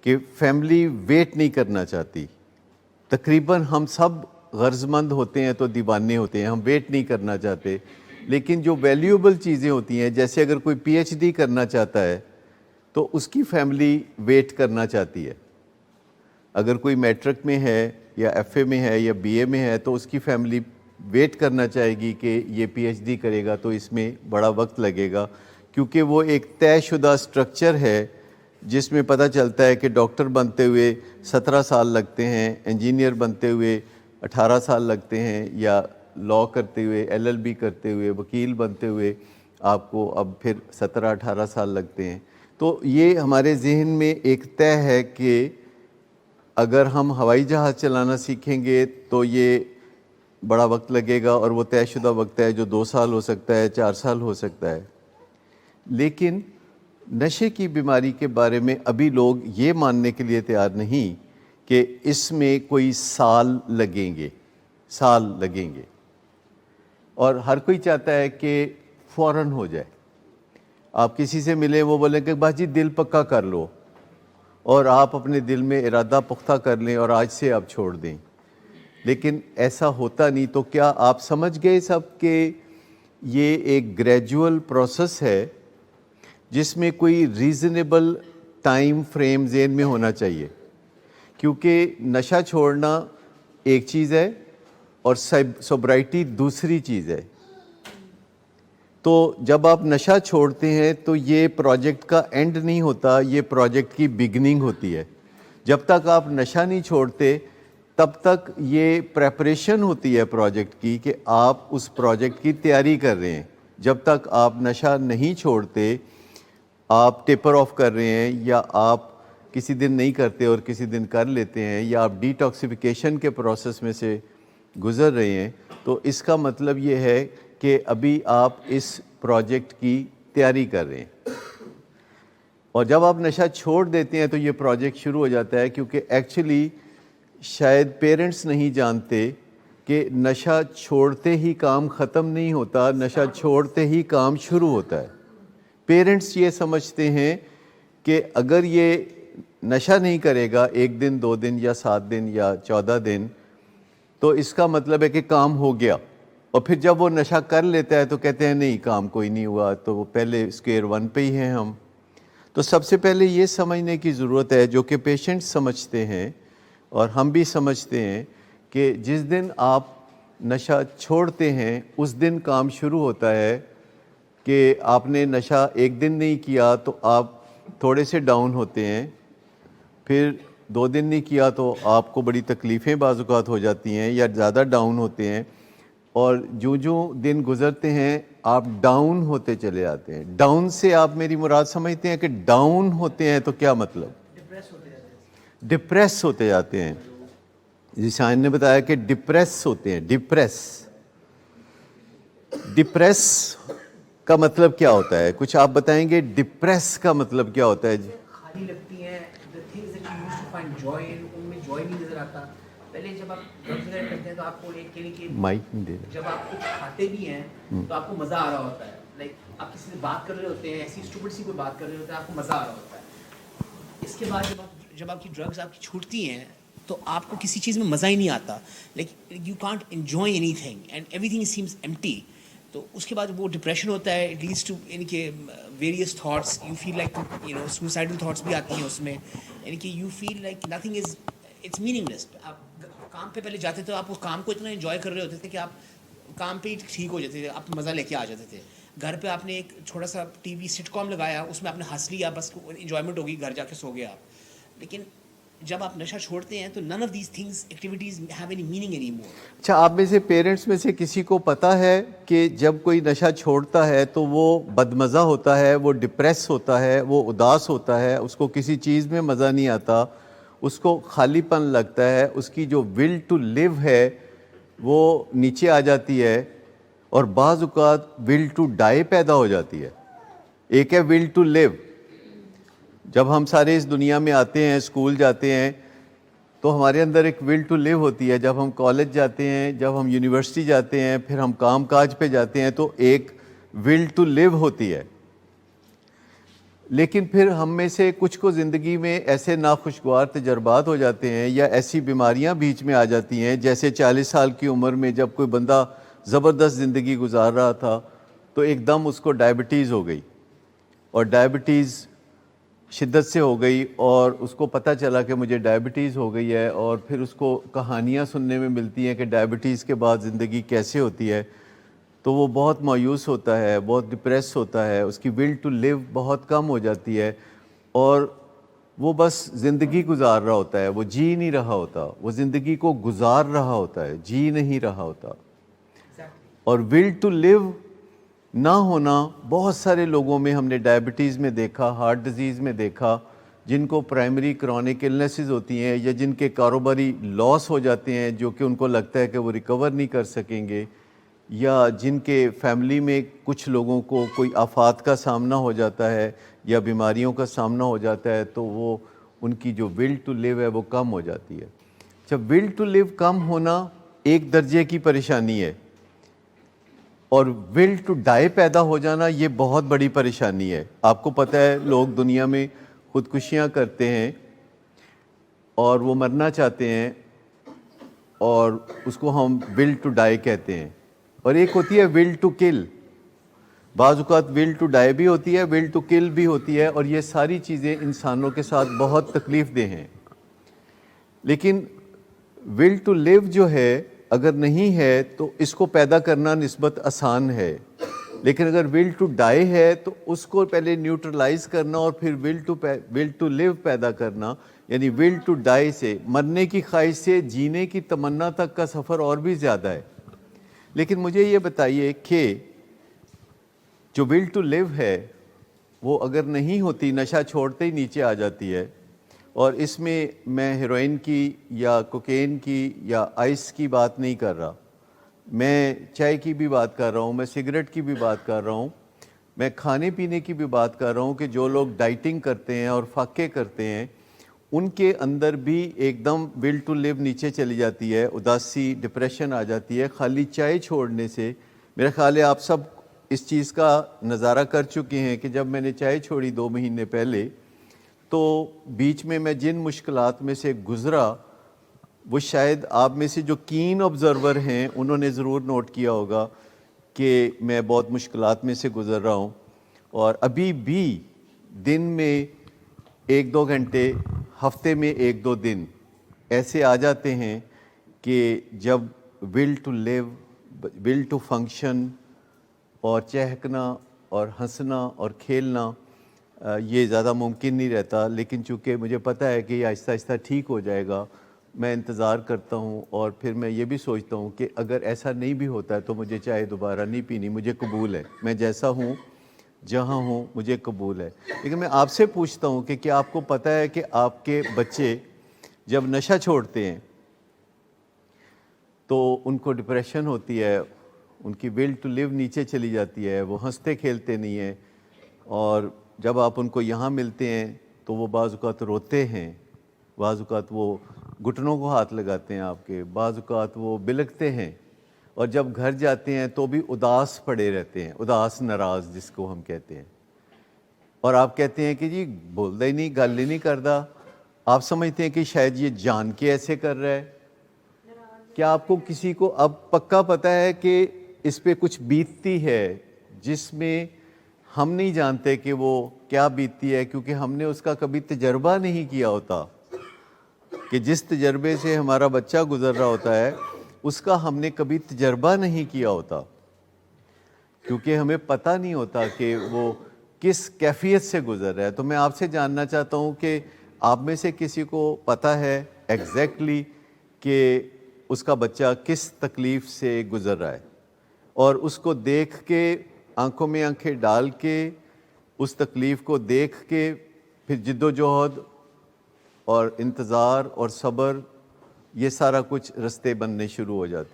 کہ family wait نہیں کرنا چاہتی. تقریباً ہم سب غرض مند ہوتے ہیں تو دیوانے ہوتے ہیں, ہم ویٹ نہیں کرنا چاہتے. لیکن جو ویلیوبل چیزیں ہوتی ہیں, جیسے اگر کوئی پی ایچ ڈی کرنا چاہتا ہے تو اس کی فیملی ویٹ کرنا چاہتی ہے. اگر کوئی میٹرک میں ہے یا ایف اے میں ہے یا بی اے میں ہے تو اس کی فیملی ویٹ کرنا چاہے گی کہ یہ پی ایچ ڈی کرے گا تو اس میں بڑا وقت لگے گا, کیونکہ وہ ایک طے شدہ سٹرکچر ہے جس میں پتہ چلتا ہے کہ ڈاکٹر بنتے ہوئے 17 سال لگتے ہیں, انجینئر بنتے ہوئے 18 سال لگتے ہیں, یا لاء کرتے ہوئے, ایل ایل بی کرتے ہوئے, وکیل بنتے ہوئے آپ کو اب پھر 17-18 سال لگتے ہیں. تو یہ ہمارے ذہن میں ایک طے ہے کہ اگر ہم ہوائی جہاز چلانا سیکھیں گے تو یہ بڑا وقت لگے گا, اور وہ طے شدہ وقت ہے جو 2 سال ہو سکتا ہے, 4 سال ہو سکتا ہے. لیکن نشے کی بیماری کے بارے میں ابھی لوگ یہ ماننے کے لیے تیار نہیں کہ اس میں کوئی سال لگیں گے. اور ہر کوئی چاہتا ہے کہ فوراً ہو جائے. آپ کسی سے ملیں, وہ بولیں کہ بس جی دل پکا کر لو, اور آپ اپنے دل میں ارادہ پختہ کر لیں اور آج سے آپ چھوڑ دیں. لیکن ایسا ہوتا نہیں. تو کیا آپ سمجھ گئے سب کہ یہ ایک گریجول پروسیس ہے جس میں کوئی ریزنیبل ٹائم فریم ذہن میں ہونا چاہیے, کیونکہ نشہ چھوڑنا ایک چیز ہے اور سوبرائٹی دوسری چیز ہے. تو جب آپ نشہ چھوڑتے ہیں تو یہ پروجیکٹ کا اینڈ نہیں ہوتا, یہ پروجیکٹ کی بگننگ ہوتی ہے. جب تک آپ نشہ نہیں چھوڑتے تب تک یہ پریپریشن ہوتی ہے پروجیکٹ کی کہ آپ اس پروجیکٹ کی تیاری کر رہے ہیں. جب تک آپ نشہ نہیں چھوڑتے, آپ ٹیپر آف کر رہے ہیں, یا آپ کسی دن نہیں کرتے اور کسی دن کر لیتے ہیں, یا آپ ڈیٹاکسیفیکیشن کے پروسیس میں سے گزر رہے ہیں, تو اس کا مطلب یہ ہے کہ ابھی آپ اس پروجیکٹ کی تیاری کر رہے ہیں. اور جب آپ نشہ چھوڑ دیتے ہیں تو یہ پروجیکٹ شروع ہو جاتا ہے, کیونکہ ایکچولی شاید پیرنٹس نہیں جانتے کہ نشہ چھوڑتے ہی کام ختم نہیں ہوتا, نشہ چھوڑتے ہی کام شروع ہوتا ہے. پیرنٹس یہ سمجھتے ہیں کہ اگر یہ نشہ نہیں کرے گا 1 دن 2 دن یا 7 دن یا 14 دن تو اس کا مطلب ہے کہ کام ہو گیا. اور پھر جب وہ نشہ کر لیتا ہے تو کہتے ہیں نہیں کام کوئی نہیں ہوا, تو وہ پہلے اسکیئر 1 پہ ہی ہیں ہم. تو سب سے پہلے یہ سمجھنے کی ضرورت ہے, جو کہ پیشنٹ سمجھتے ہیں اور ہم بھی سمجھتے ہیں, کہ جس دن آپ نشہ چھوڑتے ہیں اس دن کام شروع ہوتا ہے. کہ آپ نے نشہ 1 دن نہیں کیا تو آپ تھوڑے سے ڈاؤن ہوتے ہیں, پھر 2 دن نہیں کیا تو آپ کو بڑی تکلیفیں بعض اوقات ہو جاتی ہیں یا زیادہ ڈاؤن ہوتے ہیں, اور جو دن گزرتے ہیں آپ ڈاؤن ہوتے چلے آتے ہیں. ڈاؤن سے آپ میری مراد سمجھتے ہیں کہ ڈاؤن ہوتے ہیں تو کیا مطلب؟ ڈپریس ہوتے جاتے ہیں. جی شاہین نے بتایا کہ ڈپریس ہوتے ہیں. ڈپریس کا مطلب کیا ہوتا ہے؟ کچھ آپ بتائیں گے ڈپریس کا مطلب کیا ہوتا ہے؟ جی خالی لگتی ہیں, the things that you used to find joy in, ان میں joy نہیں نظر آتا. پہلے جب آپ ڈرگس وغیرہ کرتے ہیں تو آپ کو ایک کہنے کہ مائک نہیں دے رہے, جب آپ کچھ کھاتے بھی ہیں تو آپ کو مزہ آ رہا ہوتا ہے. لائک آپ کسی سے بات کر رہے ہوتے ہیں, ایسی اسٹوپڈ سی کوئی بات کر رہے ہوتے ہیں, آپ کو مزہ آ رہا ہوتا ہے. اس کے بعد جب آپ کی ڈرگس آپ کی چھوٹتی ہیں تو آپ کو کسی چیز میں مزہ ہی نہیں آتا. Like you can't enjoy any thing and every thing seems empty. تو اس کے بعد وہ ڈپریشن ہوتا ہے. اٹ لیڈس ٹو یعنی کہ various thoughts, you feel like suicidal thoughts بھی آتی ہیں اس میں. یعنی کہ you feel like nothing is, it's meaningless. آپ کام پہ پہلے جاتے تو آپ اس کام کو اتنا انجوائے کر رہے ہوتے تھے کہ آپ کام پہ ہی ٹھیک ہو جاتے تھے, آپ مزہ لے کے آ جاتے تھے. گھر پہ آپ نے ایک چھوٹا سا ٹی وی سٹ کام لگایا, اس میں آپ نے ہنس لیا, بس انجوائمنٹ ہوگی, گھر جا کے سو گئے آپ. لیکن جب آپ نشہ چھوڑتے ہیں تو none of these things activities have any meaning anymore. اچھا, آپ میں سے پیرنٹس میں سے کسی کو پتہ ہے کہ جب کوئی نشہ چھوڑتا ہے تو وہ بدمزہ ہوتا ہے, وہ ڈپریس ہوتا ہے, وہ اداس ہوتا ہے, اس کو کسی چیز میں مزہ نہیں آتا, اس کو خالی پن لگتا ہے, اس کی جو ول ٹو لیو ہے وہ نیچے آ جاتی ہے, اور بعض اوقات ول ٹو ڈائی پیدا ہو جاتی ہے. ایک ہے ول ٹو لیو. جب ہم سارے اس دنیا میں آتے ہیں, اسکول جاتے ہیں, تو ہمارے اندر ایک ول ٹو لیو ہوتی ہے. جب ہم کالج جاتے ہیں, جب ہم یونیورسٹی جاتے ہیں, پھر ہم کام کاج پہ جاتے ہیں, تو ایک ول ٹو لیو ہوتی ہے. لیکن پھر ہم میں سے کچھ کو زندگی میں ایسے ناخوشگوار تجربات ہو جاتے ہیں یا ایسی بیماریاں بیچ میں آ جاتی ہیں، جیسے 40 سال کی عمر میں جب کوئی بندہ زبردست زندگی گزار رہا تھا تو ایک دم اس کو ڈائبٹیز ہو گئی، اور ڈائبٹیز شدت سے ہو گئی، اور اس کو پتہ چلا کہ مجھے ڈائبٹیز ہو گئی ہے، اور پھر اس کو کہانیاں سننے میں ملتی ہیں کہ ڈائبٹیز کے بعد زندگی کیسے ہوتی ہے، تو وہ بہت مایوس ہوتا ہے، بہت ڈپریس ہوتا ہے، اس کی ول ٹو لیو بہت کم ہو جاتی ہے، اور وہ بس زندگی گزار رہا ہوتا ہے، وہ جی نہیں رہا ہوتا، وہ زندگی کو گزار رہا ہوتا ہے، جی نہیں رہا ہوتا۔ اور ول ٹو لیو نہ ہونا بہت سارے لوگوں میں ہم نے ڈائبٹیز میں دیکھا، ہارٹ ڈیزیز میں دیکھا، جن کو پرائمری کرونک النیسز ہوتی ہیں یا جن کے کاروباری لاس ہو جاتے ہیں جو کہ ان کو لگتا ہے کہ وہ ریکور نہیں کر سکیں گے، یا جن کے فیملی میں کچھ لوگوں کو کوئی آفات کا سامنا ہو جاتا ہے یا بیماریوں کا سامنا ہو جاتا ہے، تو وہ ان کی جو ول ٹو لیو ہے وہ کم ہو جاتی ہے۔ جب ول ٹو لیو کم ہونا ایک درجے کی پریشانی ہے، اور ول ٹو ڈائی پیدا ہو جانا یہ بہت بڑی پریشانی ہے۔ آپ کو پتہ ہے لوگ دنیا میں خودکشیاں کرتے ہیں اور وہ مرنا چاہتے ہیں، اور اس کو ہم ول ٹو ڈائی کہتے ہیں، اور ایک ہوتی ہے ول ٹو کل۔ بعض اوقات ول ٹو ڈائی بھی ہوتی ہے، ول ٹو کل بھی ہوتی ہے، اور یہ ساری چیزیں انسانوں کے ساتھ بہت تکلیف دہ ہیں۔ لیکن ول ٹو لیو جو ہے اگر نہیں ہے تو اس کو پیدا کرنا نسبت آسان ہے، لیکن اگر ول ٹو ڈائی ہے تو اس کو پہلے نیوٹرلائز کرنا اور پھر ول ٹو لیو پیدا کرنا، یعنی ول ٹو ڈائی سے، مرنے کی خواہش سے جینے کی تمنا تک کا سفر اور بھی زیادہ ہے۔ لیکن مجھے یہ بتائیے کہ جو ول ٹو لیو ہے وہ اگر نہیں ہوتی، نشہ چھوڑتے ہی نیچے آ جاتی ہے، اور اس میں میں ہیروئن کی یا کوکین کی یا آئس کی بات نہیں کر رہا، میں چائے کی بھی بات کر رہا ہوں، میں سگریٹ کی بھی بات کر رہا ہوں، میں کھانے پینے کی بھی بات کر رہا ہوں کہ جو لوگ ڈائٹنگ کرتے ہیں اور فاقے کرتے ہیں ان کے اندر بھی ایک دم ول ٹو لیو نیچے چلی جاتی ہے، اداسی، ڈپریشن آ جاتی ہے خالی چائے چھوڑنے سے۔ میرا خیال ہے آپ سب اس چیز کا نظارہ کر چکے ہیں کہ جب میں نے چائے چھوڑی 2 مہینے پہلے، تو بیچ میں جن مشکلات میں سے گزرا وہ شاید آپ میں سے جو کین آبزرور ہیں انہوں نے ضرور نوٹ کیا ہوگا کہ میں بہت مشکلات میں سے گزر رہا ہوں، اور ابھی بھی دن میں 1-2 گھنٹے، ہفتے میں 1-2 دن ایسے آ جاتے ہیں کہ جب will to live, will to function اور چہکنا اور ہنسنا اور کھیلنا یہ زیادہ ممکن نہیں رہتا۔ لیکن چونکہ مجھے پتہ ہے کہ یہ آہستہ آہستہ ٹھیک ہو جائے گا، میں انتظار کرتا ہوں، اور پھر میں یہ بھی سوچتا ہوں کہ اگر ایسا نہیں بھی ہوتا ہے تو مجھے چائے دوبارہ نہیں پینی، مجھے قبول ہے، میں جیسا ہوں جہاں ہوں مجھے قبول ہے۔ لیکن میں آپ سے پوچھتا ہوں کہ کیا آپ کو پتہ ہے کہ آپ کے بچے جب نشہ چھوڑتے ہیں تو ان کو ڈپریشن ہوتی ہے، ان کی ول ٹو لیو نیچے چلی جاتی ہے، وہ ہنستے کھیلتے نہیں ہیں، اور جب آپ ان کو یہاں ملتے ہیں تو وہ بعض اوقات روتے ہیں، بعض اوقات وہ گھٹنوں کو ہاتھ لگاتے ہیں آپ کے، بعض اوقات وہ بلکتے ہیں، اور جب گھر جاتے ہیں تو بھی اداس پڑے رہتے ہیں، اداس ناراض جس کو ہم کہتے ہیں، اور آپ کہتے ہیں کہ جی بولتا ہی نہیں، گل ہی نہیں کرتا، آپ سمجھتے ہیں کہ شاید یہ جان کے ایسے کر رہا ہے۔ کیا آپ کو کسی کو اب پکا پتہ ہے کہ اس پہ کچھ بیتتی ہے جس میں ہم نہیں جانتے کہ وہ کیا بیتتی ہے، کیونکہ ہم نے اس کا کبھی تجربہ نہیں کیا ہوتا، کہ جس تجربے سے ہمارا بچہ گزر رہا ہوتا ہے اس کا ہم نے کبھی تجربہ نہیں کیا ہوتا، کیونکہ ہمیں پتہ نہیں ہوتا کہ وہ کس کیفیت سے گزر رہا ہے۔ تو میں آپ سے جاننا چاہتا ہوں کہ آپ میں سے کسی کو پتہ ہے ایگزیکٹلی کہ اس کا بچہ کس تکلیف سے گزر رہا ہے، اور اس کو دیکھ کے، آنکھوں میں آنکھیں ڈال کے، اس تکلیف کو دیکھ کے پھر جد و جہد اور انتظار اور صبر، یہ سارا کچھ رستے بننے شروع ہو جاتے ہیں۔